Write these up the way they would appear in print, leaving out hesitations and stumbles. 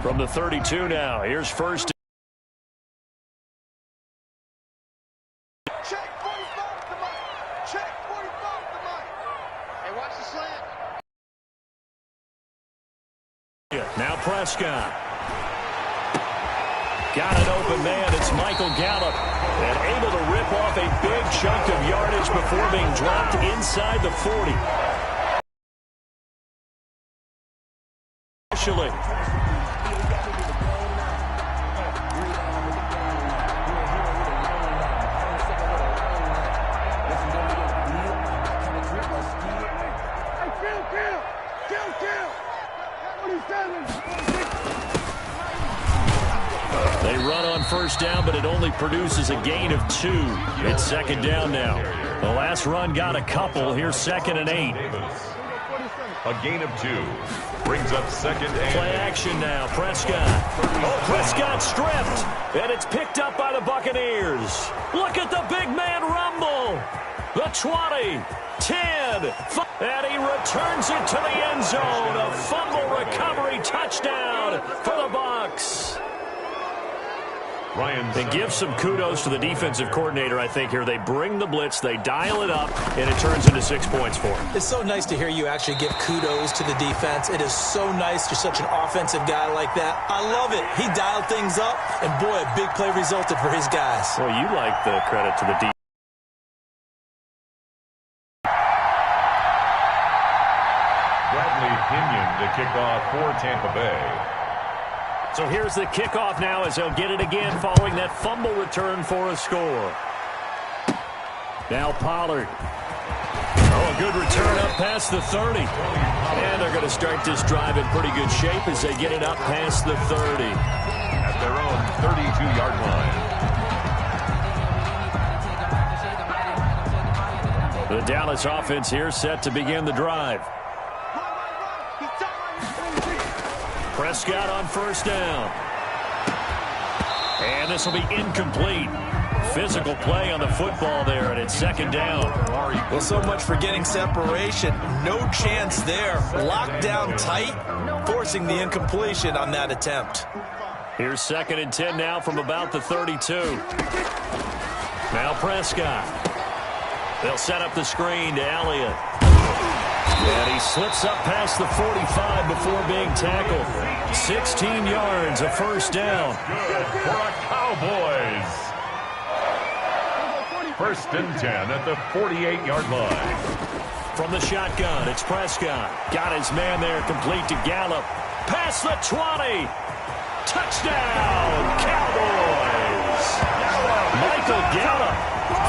From the 32 now, here's first. Check 45 to Mike. Check 45 to Mike. Hey, watch the slant. Now Prescott. Got an open man. It's Michael Gallup. And able to rip off a big chunk of yardage before being dropped inside the 40. Initially. They run on first down, but it only produces a gain of 2. It's second down now. The last run got a couple. Here's 2nd and 8. A gain of 2 brings up 2nd and Play action now. Prescott. Oh, Prescott stripped. And it's picked up by the Buccaneers. Look at the big man rumble. The 20, 10, and he returns it to the end zone. A fumble recovery touchdown for the Bucs. And give some kudos to the defensive coordinator, I think, here. They bring the blitz, they dial it up, and it turns into 6 points for him. It's so nice to hear you actually give kudos to the defense. It is so nice. You're such an offensive guy like that. I love it. He dialed things up, and boy, a big play resulted for his guys. Well, you like the credit to the defense. to kick off for Tampa Bay. So here's the kickoff now as they'll get it again following that fumble return for a score. Now Pollard. Oh, a good return up past the 30. And they're going to start this drive in pretty good shape as they get it up past the 30. At their own 32-yard line. The Dallas offense here set to begin the drive. Prescott on first down. And this will be incomplete. Physical play on the football there, and it's second down. Well, so much for getting separation. No chance there. Locked down tight, forcing the incompletion on that attempt. Here's 2nd and 10 now from about the 32. Now Prescott. They'll set up the screen to Elliott. And he slips up past the 45 before being tackled. 16 yards, a first down. Good for the Cowboys. First and 10 at the 48-yard line. From the shotgun, it's Prescott. Got his man there, complete to Gallup. Past the 20. Touchdown, Cowboys. Michael Gallup,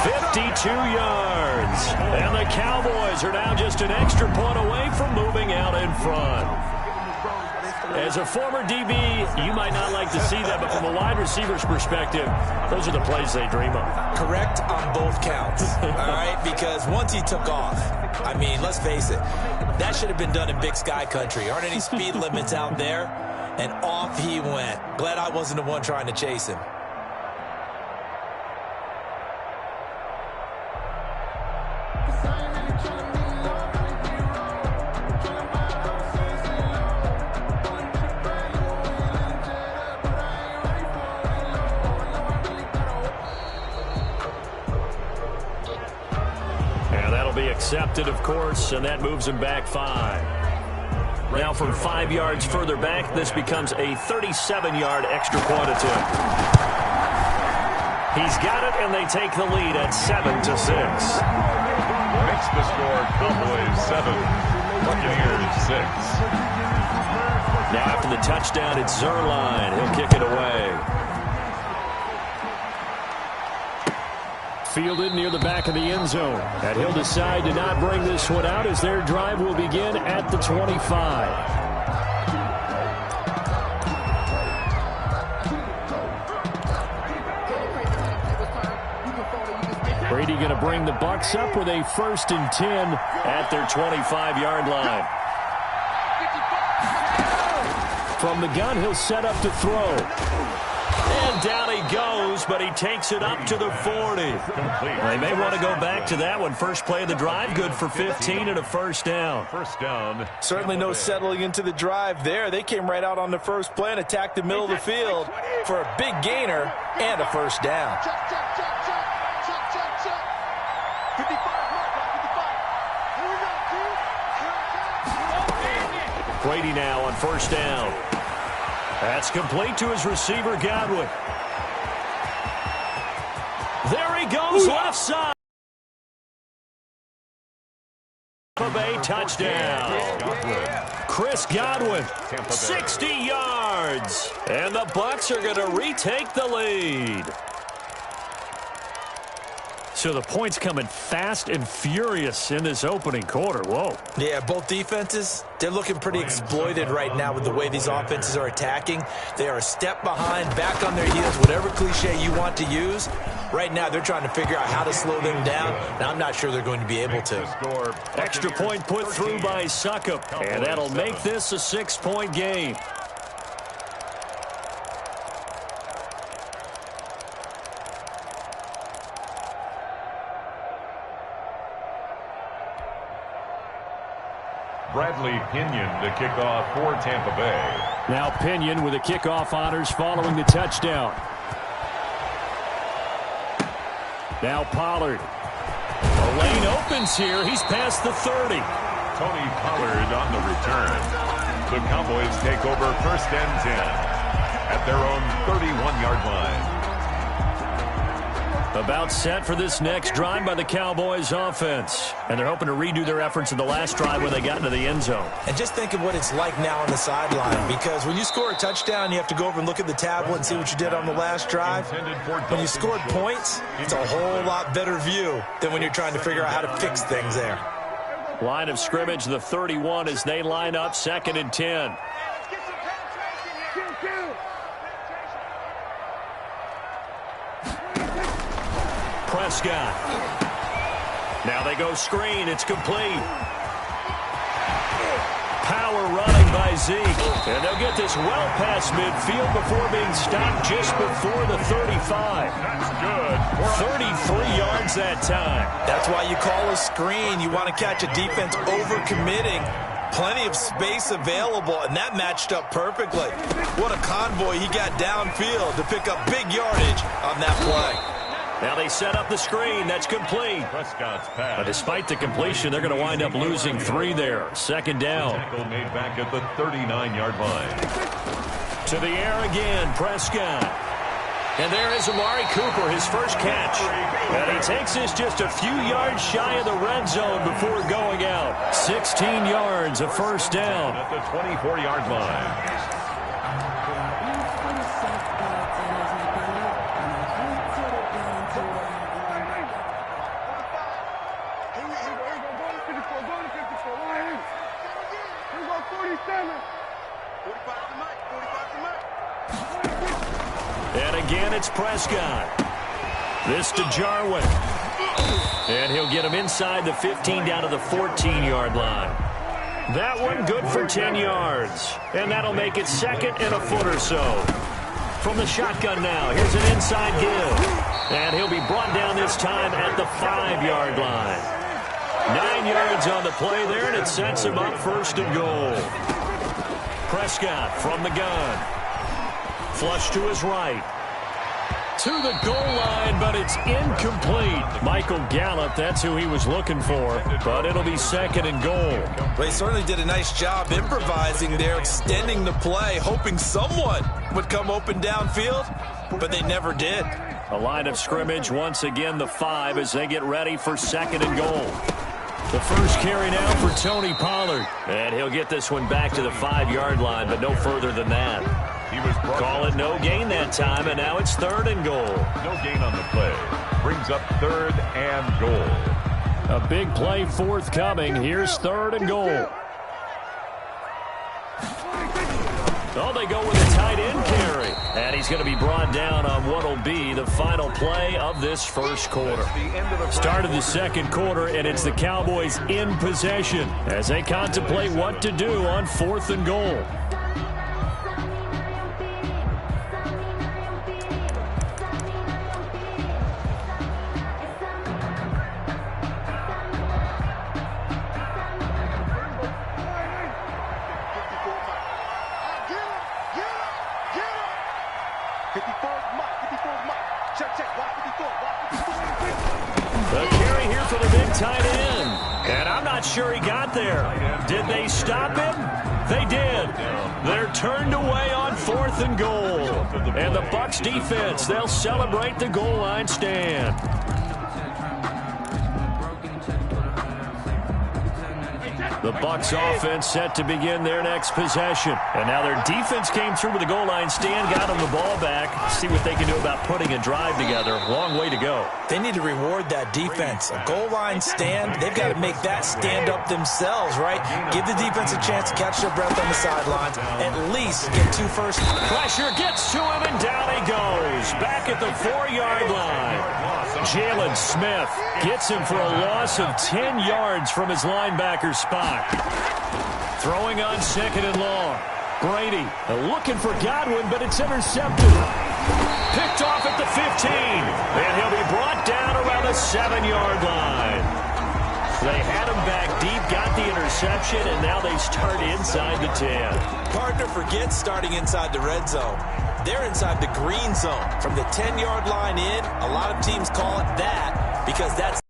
52 yards. And the Cowboys are now just an extra point away from moving out in front. As a former DB, you might not like to see that, but from a wide receiver's perspective, those are the plays they dream of. Correct on both counts, all right? Because once he took off, I mean, let's face it, that should have been done in Big Sky country. Aren't any speed limits out there? And off he went. Glad I wasn't the one trying to chase him. Accepted, of course, and that moves him back 5. Now from 5 yards further back, this becomes a 37-yard extra point attempt. He's got it, and they take the lead at 7-6. Makes the score Cowboys 7, Buccaneers 6. Now after the touchdown, it's Zerline. He'll kick it away. Fielded near the back of the end zone. And he'll decide to not bring this one out as their drive will begin at the 25. Brady going to bring the Bucs up with a 1st and 10 at their 25-yard line. From the gun, he'll set up to throw. And down he goes goes, but he takes it up to the 40. They may want to go back to that one. First play of the drive, good for 15 and a first down. First down. Certainly no settling into the drive there. They came right out on the first play and attacked the middle of the field for a big gainer and a first down. Check, check, check, check. Check, check, check. 55, mark, 55. Here we go, dude. Here it comes. Brady now on first down. That's complete to his receiver, Godwin. There he goes, left side. Bay touchdown. Chris Godwin, 60 yards. And the Bucs are going to retake the lead. So the points coming fast and furious in this opening quarter. Whoa. Yeah, both defenses, they're looking pretty exploited right now with the way these offenses are attacking. They are a step behind, back on their heels, whatever cliche you want to use. Right now, they're trying to figure out how to slow them down, and I'm not sure they're going to be able to. Extra point put through by Suckup, and that'll make this a 6-point game. Bradley Pinion to kick off for Tampa Bay. Now Pinion with the kickoff honors following the touchdown. Now Pollard. The lane opens here. He's past the 30. Tony Pollard on the return. The Cowboys take over first and 10 at their own 31-yard line. About set for this next drive by the Cowboys offense. And they're hoping to redo their efforts in the last drive when they got into the end zone. And just think of what it's like now on the sideline, because when you score a touchdown, you have to go over and look at the tablet and see what you did on the last drive. When you scored points, it's a whole lot better view than when you're trying to figure out how to fix things there. Line of scrimmage, the 31 as they line up, 2nd and 10. Prescott. Now they go screen. It's complete. Power running by Zeke. And they'll get this well past midfield before being stopped just before the 35. That's good. 33 yards that time. That's why you call a screen. You want to catch a defense overcommitting. Plenty of space available, and that matched up perfectly. What a convoy he got downfield to pick up big yardage on that play. Now they set up the screen. That's complete. Prescott's pass. But despite the completion, they're going to wind up losing 3 there. 2nd down. Tackle made back at the 39-yard line. To the air again, Prescott. And there is Amari Cooper, his first catch. And he takes this just a few yards shy of the red zone before going out. 16 yards, a first down. At the 24-yard line. And again, it's Prescott. This to Jarwin. And he'll get him inside the 15 down to the 14-yard line. That one good for 10 yards. And that'll make it 2nd and a foot or so. From the shotgun now, here's an inside give. And he'll be brought down this time at the 5-yard line. 9 yards on the play there, and it sets him up 1st and goal. Prescott from the gun. Flush to his right. To the goal line, but it's incomplete. Michael Gallup, that's who he was looking for, but it'll be 2nd and goal. Well, he certainly did a nice job improvising there, extending the play, hoping someone would come open downfield, but they never did. A line of scrimmage, once again the 5 as they get ready for 2nd and goal. The first carry now for Tony Pollard. And he'll get this one back to the 5-yard line, but no further than that. He was Call it no gain that time, and now it's 3rd and goal. No gain on the play. Brings up 3rd and goal. A big play forthcoming. Here's 3rd and goal. Oh, they go with a tight end carry. And he's going to be brought down on what will be the final play of this first quarter. Start of the 2nd quarter, and it's the Cowboys in possession as they contemplate what to do on 4th and goal. The carry here for the big tight end. And I'm not sure he got there. Did they stop him? They did. They're turned away on 4th and goal. And the Bucs defense, they'll celebrate the goal line stand. The Bucs offense set to begin their next possession. And now their defense came through with the goal line stand, got them the ball back. See what they can do about putting a drive together. Long way to go. They need to reward that defense. A goal line stand, they've got to make that stand up themselves, right? Give the defense a chance to catch their breath on the sidelines. At least get 2 first. Pressure gets to him, and down he goes. Back at the 4-yard line. Jalen Smith gets him for a loss of 10 yards from his linebacker spot. Throwing on 2nd and long. Brady looking for Godwin, but it's intercepted. Picked off at the 15. And he'll be brought down around the 7-yard line. They had him back deep, got the interception, and now they start inside the 10. Partner forgets starting inside the red zone. They're inside the green zone. From the 10-yard line in, a lot of teams call it that because that's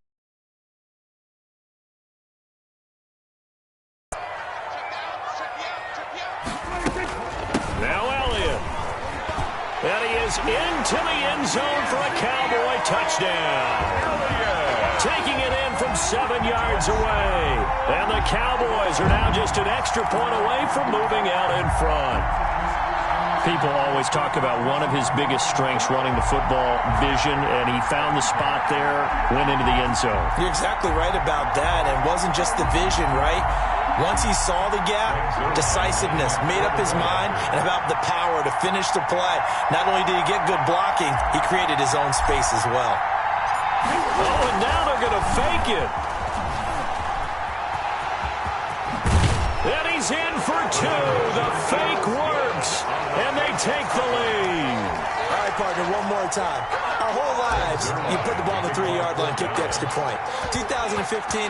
now Elliott. And he is into the end zone for a Cowboy touchdown. Taking it in from 7 yards away. And the Cowboys are now just an extra point away from moving out in front. People always talk about one of his biggest strengths running the football, vision, and he found the spot there, went into the end zone. You're exactly right about that. It wasn't just the vision, right? Once he saw the gap, decisiveness, made up his mind, and about the power to finish the play. Not only did he get good blocking, he created his own space as well. Oh, and now they're going to fake it. And he's in for 2. The fake works, and they take the lead. All right, partner, one more time. Our whole lives, you put the ball on the 3-yard line, kick the extra point. 2015,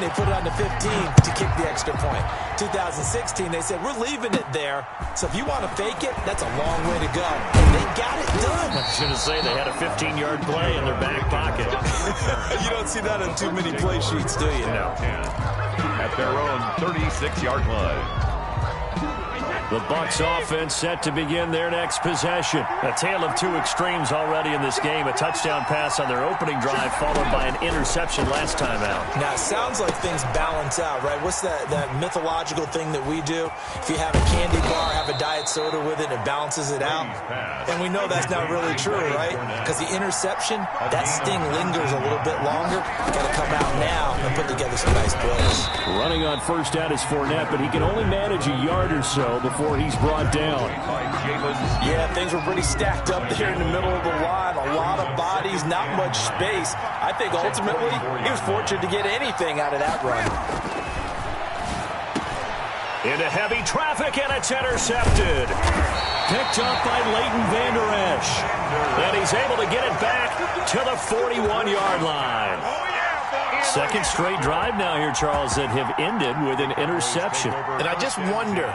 they put it on the 15 to kick the extra point. 2016, they said, we're leaving it there. So if you want to fake it, that's a long way to go. And they got it done. I was going to say they had a 15-yard play in their back pocket. You don't see that on too many play sheets, do you? No. At their own 36-yard line. The Bucs offense set to begin their next possession. A tale of 2 extremes already in this game. A touchdown pass on their opening drive followed by an interception last time out. Now, it sounds like things balance out, right? What's that mythological thing that we do? If you have a candy bar, have a diet soda with it, it balances it out. And we know that's not really true, right? Because the interception, that sting lingers a little bit longer. Got to come out now and put together some nice plays. Running on first down is Fournette, but he can only manage a yard or so before he's brought down. Yeah, things were pretty stacked up there in the middle of the line. A lot of bodies, not much space. I think ultimately he was fortunate to get anything out of that run. Into heavy traffic, and it's intercepted. Picked up by Leighton Vander Esch. And he's able to get it back to the 41-yard line. Second straight drive now here, Charles, that have ended with an interception. And I just wonder,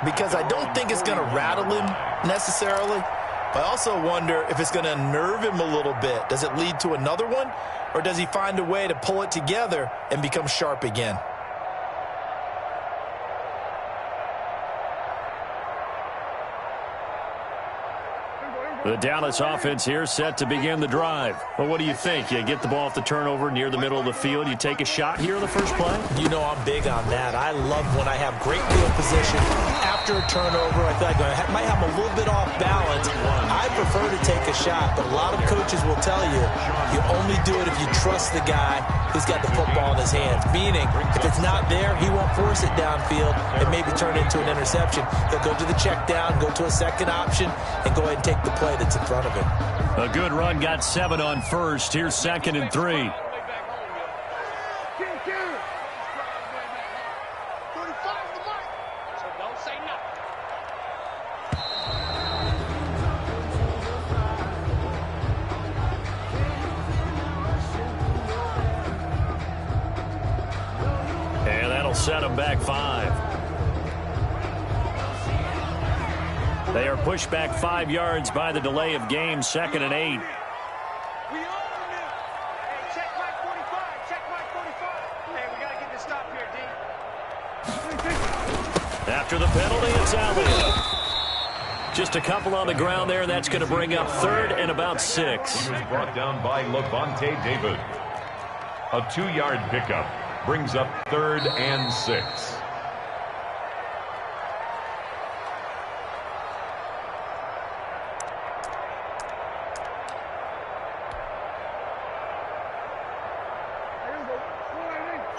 because I don't think it's going to rattle him necessarily. I also wonder if it's going to nerve him a little bit. Does it lead to another one? Or does he find a way to pull it together and become sharp again? The Dallas offense here set to begin the drive. Well, what do you think? You get the ball off the turnover near the middle of the field. You take a shot here in the first play? You know I'm big on that. I love when I have great field position. After a turnover, I feel like I might have a little bit off balance. I prefer to take a shot, but a lot of coaches will tell you, you only do it if you trust the guy who's got the football in his hands. Meaning, if it's not there, he won't force it downfield and maybe turn it into an interception. He'll go to the check down, go to a second option, and go ahead and take the play that's in front of him. A good run, got 7 on first. Here's 2nd and 3. And that'll set him back 5. They are pushed back 5 yards by the delay of game, 2nd and 8. After the penalty, it's Elliott. Just a couple on the ground there, and that's going to bring up 3rd and about 6. He was brought down by Levante David. A 2-yard pickup brings up 3rd and 6.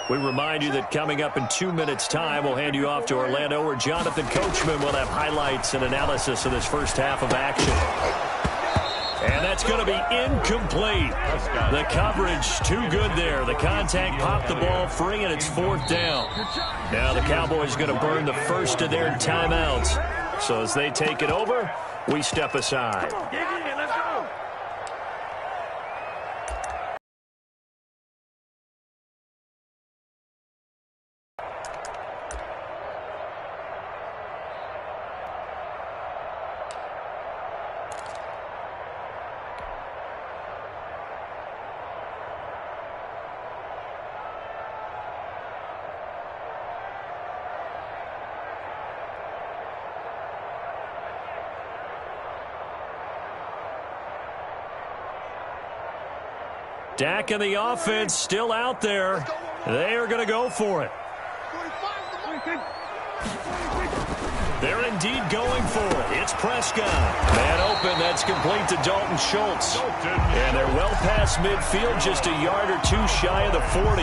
We remind you that coming up in 2 minutes' time, we'll hand you off to Orlando, where Jonathan Coachman will have highlights and analysis of this first half of action. And that's going to be incomplete. The coverage too good there. The contact popped the ball free, and it's 4th down. Now the Cowboys going to burn the first of their timeouts. So as they take it over, we step aside. Dak and the offense still out there. They are going to go for it. They're indeed going for it. It's Prescott. Man open. That's complete to Dalton Schultz. And they're well past midfield, just a yard or two shy of the 40.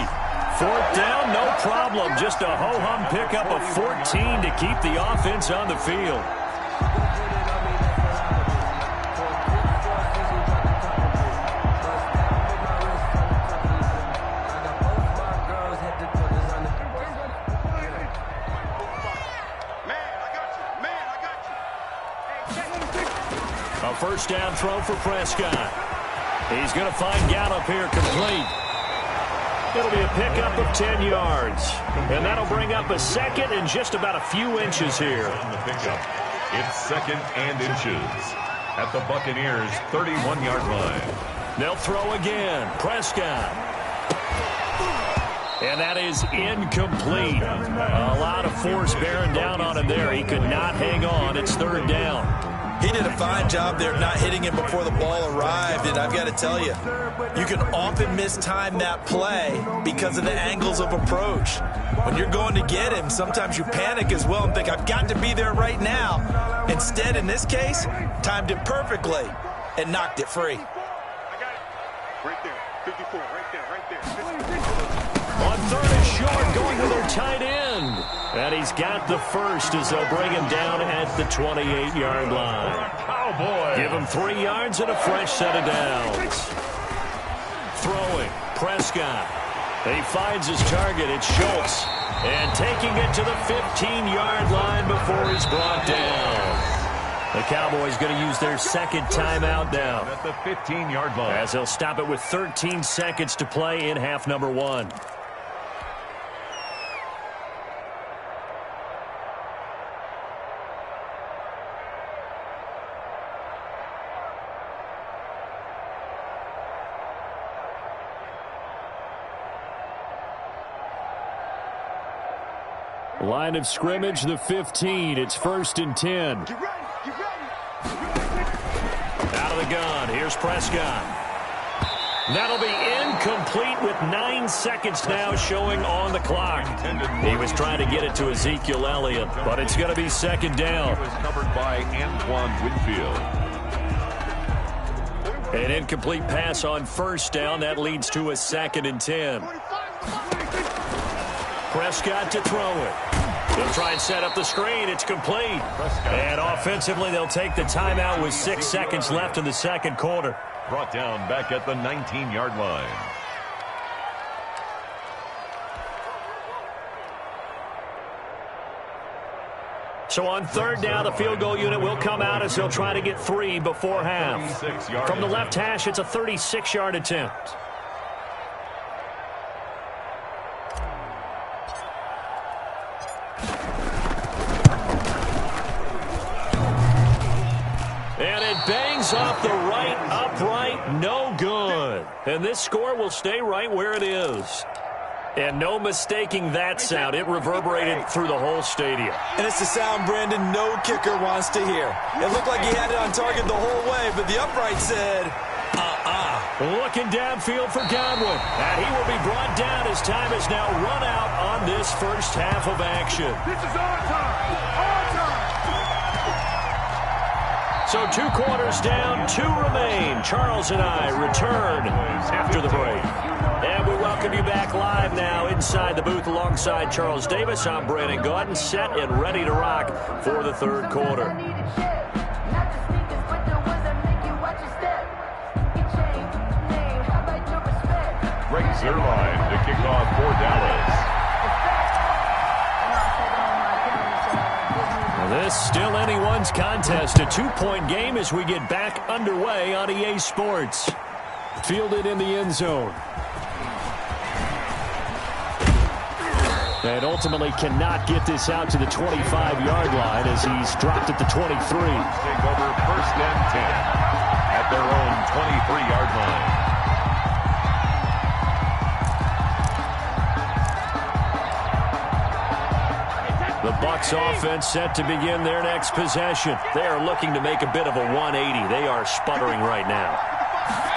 4th down, no problem. Just a ho-hum pickup of 14 to keep the offense on the field. First down throw for Prescott. He's going to find Gallup here complete. It'll be a pickup of 10 yards. And that'll bring up a second and just about a few inches here. On the pickup, it's 2nd and inches at the Buccaneers' 31-yard line. They'll throw again. Prescott. And that is incomplete. A lot of force bearing down on him there. He could not hang on. It's 3rd down. He did a fine job there not hitting him before the ball arrived, and I've got to tell you, you can often mistime that play because of the angles of approach. When you're going to get him, sometimes you panic as well and think, I've got to be there right now. Instead, in this case, timed it perfectly and knocked it free. I got it. Right there. 54. Right there. 54. On 3rd and short, going to their tight end. And he's got the first as they'll bring him down at the 28-yard line. Cowboy. Give him 3 yards and a fresh set of downs. Throwing, Prescott. He finds his target. It's Schultz. And taking it to the 15-yard line before he's brought down. The Cowboys going to use their 2nd timeout now. At the 15-yard line. As they'll stop it with 13 seconds to play in half number 1. Line of scrimmage, the 15. It's 1st and 10. Get ready. Get ready. Out of the gun. Here's Prescott. That'll be incomplete with 9 seconds now showing on the clock. He was trying to get it to Ezekiel Elliott, but it's going to be 2nd down. It was covered by Antoine Winfield. An incomplete pass on 1st down. That leads to a 2nd and 10. Prescott to throw it. They'll try and set up the screen. It's complete. And offensively, they'll take the timeout with 6 seconds left in the 2nd quarter. Brought down back at the 19-yard line. So on 3rd down, the field goal unit will come out as they'll try to get 3 before half. From the left hash, it's a 36-yard attempt. And it bangs off the right upright, no good. And this score will stay right where it is. And no mistaking that sound. It reverberated through the whole stadium. And it's the sound, Brandon, no kicker wants to hear. It looked like he had it on target the whole way, but the upright said, Looking downfield for Godwin. And he will be brought down as time has now run out on this first half of action. This is our time. Our time. So 2 quarters down, 2 remain. Charles and I return after the break. And we welcome you back live now inside the booth alongside Charles Davis. I'm Brandon Gaudin, set and ready to rock for the third quarter. Greg Zuerlein to kick off for Dallas. This still anyone's contest, a 2-point game as we get back underway on EA Sports. Fielded in the end zone. And ultimately cannot get this out to the 25-yard line as he's dropped at the 23. Take over first and 10 at their own 23-yard line. The Bucs offense set to begin their next possession. They are looking to make a bit of a 180. They are sputtering right now.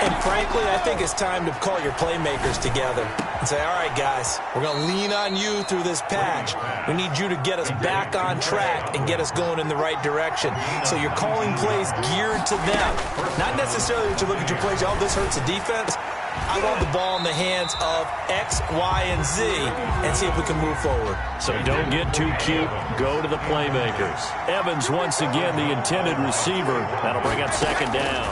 And frankly, I think it's time to call your playmakers together and say, all right, guys, we're going to lean on you through this patch. We need you to get us back on track and get us going in the right direction. So you're calling plays geared to them. Not necessarily that you look at your plays, oh, this hurts the defense. I want the ball in the hands of X, Y, and Z and see if we can move forward. So don't get too cute. Go to the playmakers. Evans once again the intended receiver. That'll bring up second down.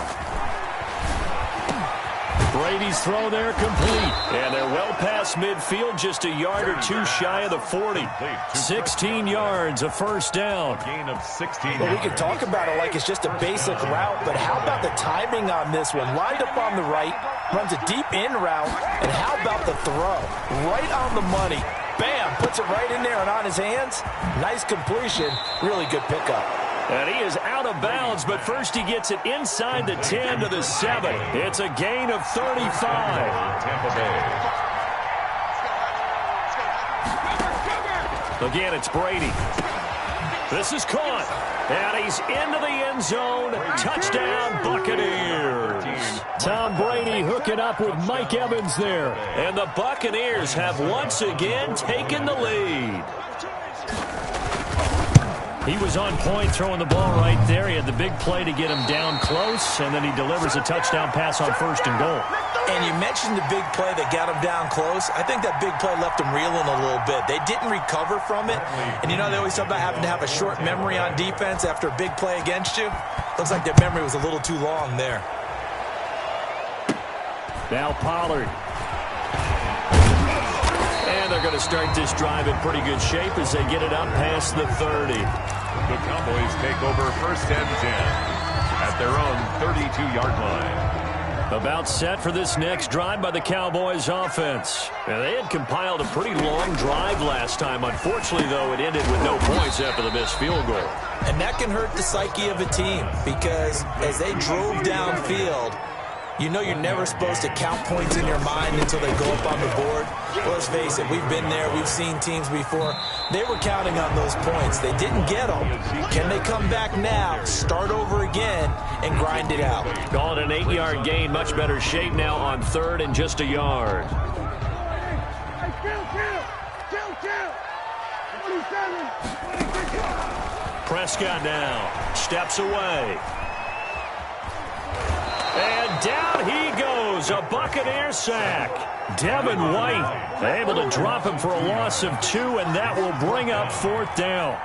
Brady's throw there complete. And they're well past midfield, just a yard or 2 shy of the 40. 16 yards, a first down. Gain of 16 Well, we can talk about it like it's just a basic route, but how about the timing on this one? Lined up on the right, runs a deep in route, and how about the throw? Right on the money. Bam, puts it right in there and on his hands. Nice completion, really good pickup. And he is out of bounds, but first he gets it inside the 10 to the 7. It's a gain of 35. Tampa Bay. Again, it's Brady. This is caught. And he's into the end zone. Touchdown, Buccaneers. Tom Brady hooking up with Mike Evans there. And the Buccaneers have once again taken the lead. He was on point throwing the ball right there. He had the big play to get him down close, and then he delivers a touchdown pass on first and goal. And you mentioned the big play that got him down close. I think that big play left him reeling a little bit. They didn't recover from it. And you know, they always talk about having to have a short memory on defense after a big play against you. Looks like their memory was a little too long there. Now Pollard. And they're going to start this drive in pretty good shape as they get it up past the 30. The Cowboys take over first and 10 at their own 32-yard line. About set for this next drive by the Cowboys offense. Now, they had compiled a pretty long drive last time. Unfortunately, though, it ended with no points after the missed field goal. And that can hurt the psyche of a team because as they drove downfield, you know you're never supposed to count points in your mind until they go up on the board. Well, let's face it, we've been there. We've seen teams before. They were counting on those points. They didn't get them. Can they come back now, start over again, and grind it out? Call it an 8-yard gain. Much better shape now on third and just a yard. Prescott now steps away. And down he goes, a Buccaneer sack. Devin White able to drop him for a loss of 2, and that will bring up fourth down.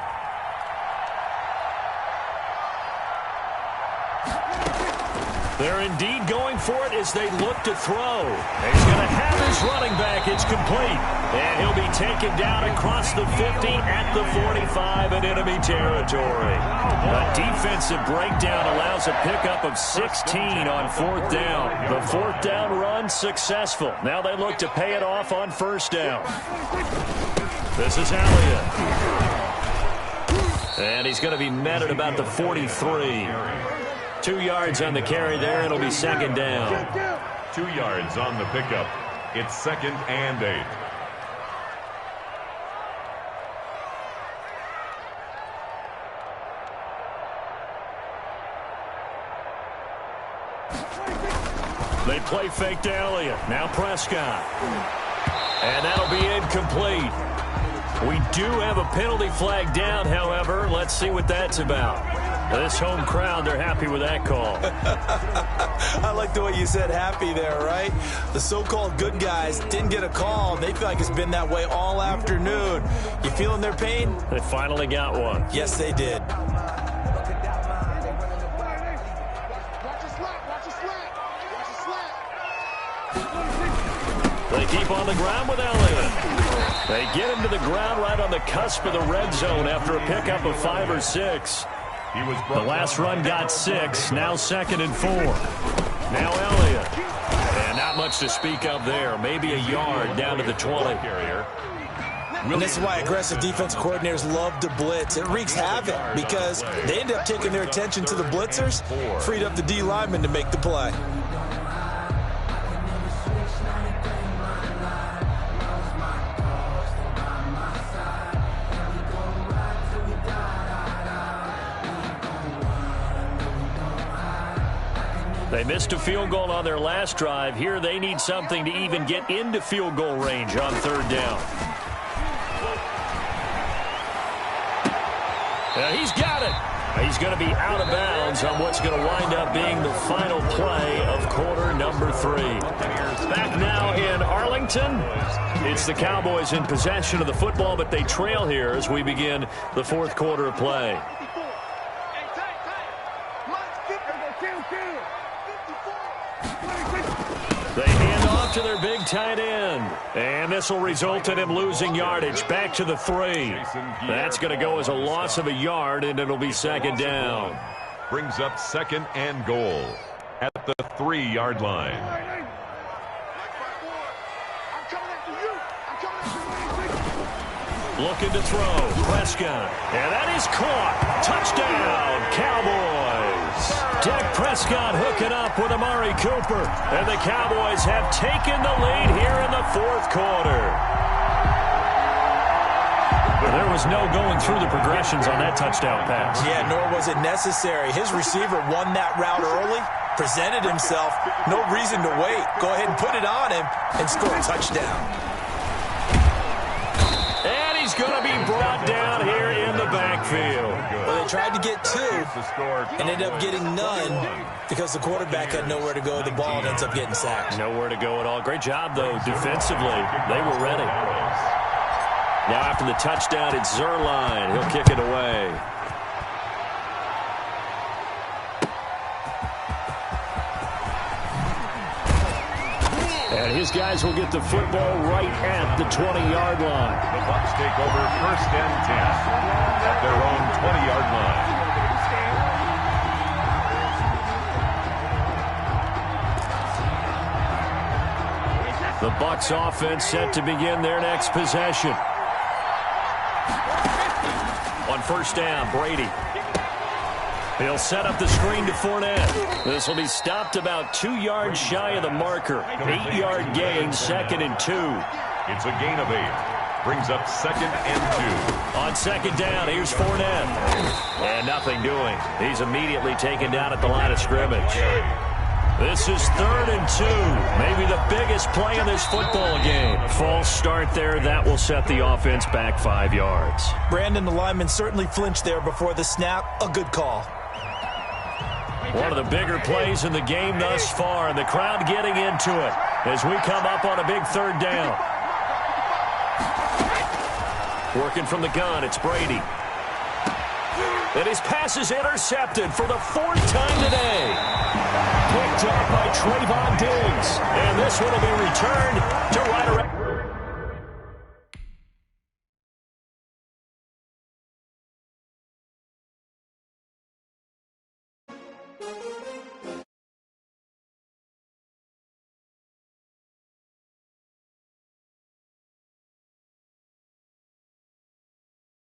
They're indeed going for it as they look to throw. He's going to have his running back. It's complete. And he'll be taken down across the 50 at the 45 in enemy territory. A defensive breakdown allows a pickup of 16 on fourth down. The fourth down run successful. Now they look to pay it off on first down. This is Elliott. And he's going to be met at about the 43. 2 yards on the carry there. It'll be second down. 2 yards on the pickup. It's second and 8. They play fake to Elliott. Now Prescott. And that'll be incomplete. We do have a penalty flag down, however. Let's see what that's about. This home crowd, they're happy with that call. I like the way you said happy there, right? The so-called good guys didn't get a call. They feel like it's been that way all afternoon. You feeling their pain? They finally got one. Yes, they did. They keep on the ground with Elliott. They get him to the ground right on the cusp of the red zone after a pickup of 5 or 6. The last run got 6. Now 2nd and 4. Now Elliott. And not much to speak of there. Maybe a yard down to the 20. And this is why aggressive defense coordinators love to blitz. It wreaks havoc because they end up taking their attention to the blitzers, freed up the D lineman to make the play. They missed a field goal on their last drive. Here they need something to even get into field goal range on 3rd down. He's got it. He's going to be out of bounds on what's going to wind up being the final play of quarter number 3. Back now in Arlington. It's the Cowboys in possession of the football, but they trail here as we begin the 4th quarter of play. They hand off to their big tight end. And this will result in him losing yardage. Back to the 3. That's going to go as a loss of a yard, and it'll be 2nd down. Brings up 2nd and goal at the 3-yard line. Looking to throw. Prescott. And that is caught. Touchdown, Cowboys. Dak Prescott hooking up with Amari Cooper. And the Cowboys have taken the lead here in the 4th quarter. There was no going through the progressions on that touchdown pass. Yeah, nor was it necessary. His receiver won that route early, presented himself. No reason to wait. Go ahead and put it on him and score a touchdown. And he's going to be brought down here in the backfield. Well, they tried to get 2 and ended up getting none because the quarterback had nowhere to go. The ball ends up getting sacked. Nowhere to go at all. Great job, though, defensively. They were ready. Now after the touchdown, it's Zerline. He'll kick it away. And his guys will get the football right at the 20-yard line. The Bucs take over 1st and 10 at their own 20-yard line. The Bucs offense set to begin their next possession. On 1st down, Brady. He'll set up the screen to Fournette. This will be stopped about 2 yards shy of the marker. 8-yard gain, 2nd and 2. It's a gain of 8. Brings up 2nd and 2. On 2nd down, here's Fournette. And nothing doing. He's immediately taken down at the line of scrimmage. This is 3rd and 2. Maybe the biggest play in this football game. False start there. That will set the offense back 5 yards. Brandon, the lineman certainly flinched there before the snap. A good call. One of the bigger plays in the game thus far, and the crowd getting into it as we come up on a big 3rd down. Working from the gun, it's Brady. And his pass is intercepted for the 4th time today. Picked up by Trayvon Diggs. And this one will be returned to